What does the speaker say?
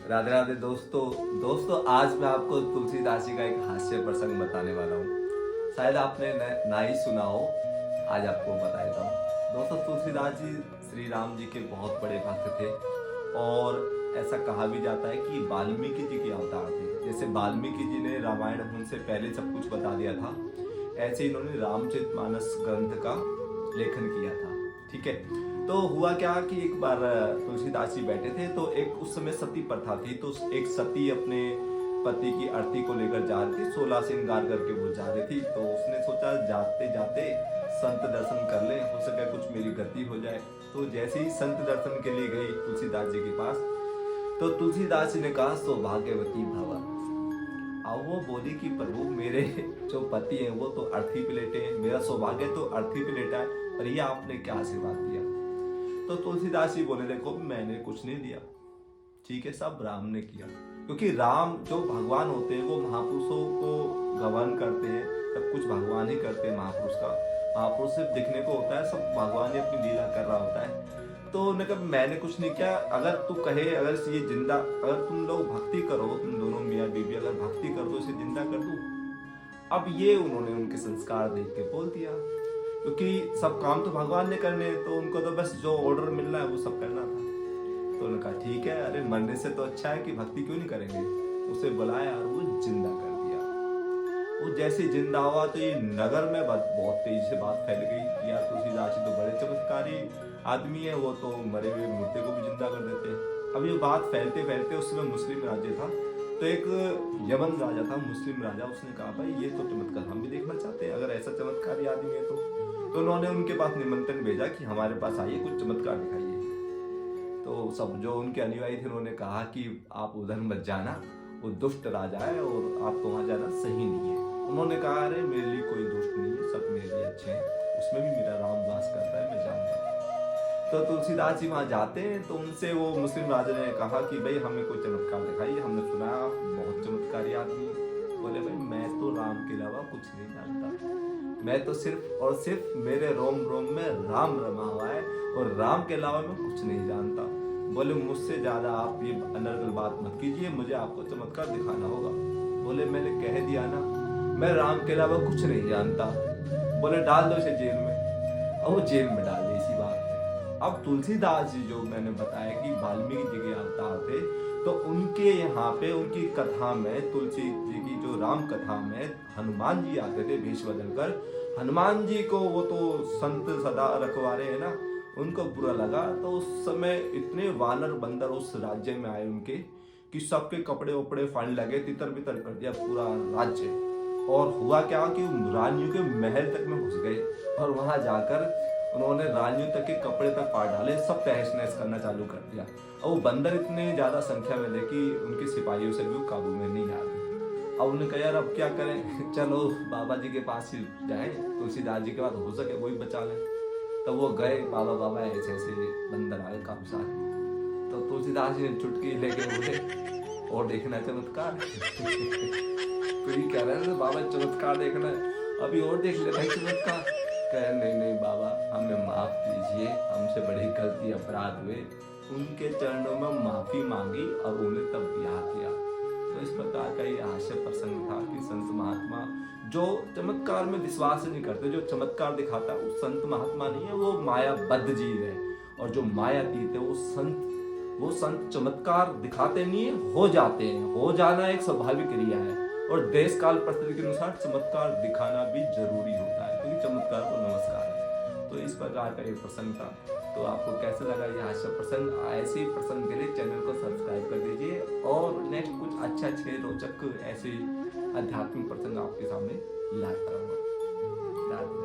राधे राधे दोस्तों आज मैं आपको तुलसीदास जी का एक हास्य प्रसंग बताने वाला हूँ। शायद आपने ना ही सुना हो, आज आपको बता देता हूँ। दोस्तों तुलसीदास जी श्री राम जी के बहुत बड़े भक्त थे और ऐसा कहा भी जाता है कि वाल्मीकि जी के अवतार थे। जैसे वाल्मीकि जी ने रामायण उनसे पहले सब कुछ बता दिया था, ऐसे इन्होंने रामचरितमानस ग्रंथ का लेखन किया था। ठीक है, तो हुआ क्या कि एक बार तुलसीदास जी बैठे थे तो एक उस समय सती प्रथा थी, तो एक सती अपने पति की अर्थी को लेकर जा रही थी, 16 श्रृंगार करके वो जा रही थी। तो उसने सोचा जाते जाते संत दर्शन कर ले, हो सके कुछ मेरी गति हो जाए। तो जैसे ही संत दर्शन के लिए गई तुलसीदास जी के पास, तो तुलसीदास जी ने कहा सौभाग्यवती भव। अब वो बोली कि प्रभु मेरे जो पति हैं वो तो अर्थी पे लेटे हैं, मेरा सौभाग्य तो अर्थी पे लेटा है, और ये आपने क्या आशीर्वाद दिया। तो तुलसीदास जी बोले देखो मैंने कुछ नहीं दिया, ठीक है, सब राम ने किया। क्योंकि राम जो भगवान होते हैं वो महापुरुषों को गवर्न करते हैं, सब कुछ भगवान ही करते हैं। महापुरुष सिर्फ दिखने को होता है, सब भगवान ही अपनी लीला कर रहा होता है। तो उन्होंने कहा मैंने कुछ नहीं किया, अगर तू कहे अगर ये जिंदा, अगर तुम लोग भक्ति करो, तुम दोनों मियाँ बीवी अगर भक्ति कर दो इसे जिंदा कर दूं। अब ये उन्होंने उनके संस्कार देख के बोल दिया, क्योंकि सब काम तो भगवान ने करने, तो उनको तो बस जो ऑर्डर मिल रहा है वो सब करना था। तो उन्होंने कहा ठीक है, अरे मरने से तो अच्छा है कि भक्ति क्यों नहीं करेंगे। उसे बुलाया और वो जिंदा कर दिया। वो जैसे जिंदा हुआ तो ये नगर में बहुत तेजी से बात फैल गई, यार तुलसीदास जी तो बड़े चमत्कारी आदमी है, वो तो मरे हुए मुर्दे को भी जिंदा कर देते हैं। अब ये बात फैलते फैलते उस समय मुस्लिम राज्य था, तो एक यमन राजा था, मुस्लिम राजा, उसने कहा भाई ये तो चमत्कार हम भी देखना चाहते हैं, अगर ऐसा चमत्कारी आदमी है तो उन्होंने उनके पास निमंत्रण भेजा कि हमारे पास आइए, कुछ चमत्कार दिखाइए। तो सब जो उनके अनुयायी थे उन्होंने कहा कि आप उधर मत जाना, वो दुष्ट राजा है और आपको वहां जाना सही नहीं है। उन्होंने कहा अरे मेरे लिए कोई दुष्ट नहीं है, सब मेरे लिए अच्छे हैं, उसमें भी मेरा राम वास करता है, मैं जाऊंगा। तो तुलसीदास जी वहां जाते हैं, तो उनसे वो मुस्लिम राजा ने कहा कि भाई हमें कोई चमत्कार दिखाइए, हमने सुना बहुत चमत्कारी आदमी। बोले भाई मैं तो राम के अलावा कुछ नहीं जानता, मैं तो सिर्फ और सिर्फ मेरे रोम रोम में राम रमा हुआ है और राम के अलावा मैं कुछ नहीं जानता। बोले मुझसे ज्यादा आप ये अनर्गल बात मत कीजिए, मुझे आपको चमत्कार दिखाना होगा। बोले मैंने कह दिया ना, मैं राम के अलावा कुछ नहीं जानता। बोले डाल दो इसे जेल में, और वो जेल में डाल दी इसी बात पे। अब तुलसीदास जी जो मैंने बताया कि वाल्मीकि जी के अवतार थे, तो उनके यहाँ पे उनकी कथा में, तुलसी जी की जो राम कथा में हनुमान जी आते थे भेष बदलकर। हनुमान जी को वो तो संत सदा रखवारे है ना, उनको बुरा लगा, तो उस समय इतने वानर बंदर उस राज्य में आए उनके कि सबके कपड़े वपड़े फाड़ने लगे, तितर बितर कर दिया पूरा राज्य। और हुआ क्या कि रानियों के महल तक में घुस गए और वहां जाकर उन्होंने रानियों तक के कपड़े तक फाड़ डाले, सब तहस नहस करना चालू कर दिया। और वो बंदर इतने ज्यादा संख्या में थे कि उनके सिपाहियों से भी काबू में नहीं आ रहे। अब उन्होंने कहा यार अब क्या करें, चलो बाबा जी के पास ही जाए, तुलसीदास जी के बाद हो सके वही बचा लें। तो वो गए, बाबा ऐसे ऐसे बंदर आए काफी सारे। तो तुलसीदास जी ने चुटकी लेके बोले और देखना चमत्कार। तो ये कह रहे हैं बाबा चमत्कार देखना है, अभी और देख ले भाई चमत्कार। कह नहीं बाबा हमें माफ कीजिए, हमसे बड़ी गलती अपराध हुए। उनके चरणों में माफी मांगी और उन्हें तब ब्याह किया। तो इस प्रकार का ये हास्य प्रसंग था कि संत महात्मा जो चमत्कार में विश्वास नहीं करते, जो चमत्कार दिखाता है वो संत महात्मा नहीं है, वो मायाबद्ध जीव है। और जो मायातीत है वो संत चमत्कार दिखाते नहीं है, हो जाते हैं। हो जाना एक स्वाभाविक क्रिया है, और देश काल परिस्थिति के अनुसार चमत्कार दिखाना भी जरूरी होता है, क्योंकि चमत्कार को नमस्कार है। तो इस प्रकार का ये प्रसंग था। तो आपको कैसा लगा ये हास्य प्रसंग? ऐसे ही प्रसंग के लिए चैनल को सब्सक्राइब कर दीजिए, और नेक्स्ट कुछ अच्छे रोचक ऐसे आध्यात्मिक प्रसंग आपके सामने लाता रहूंगा।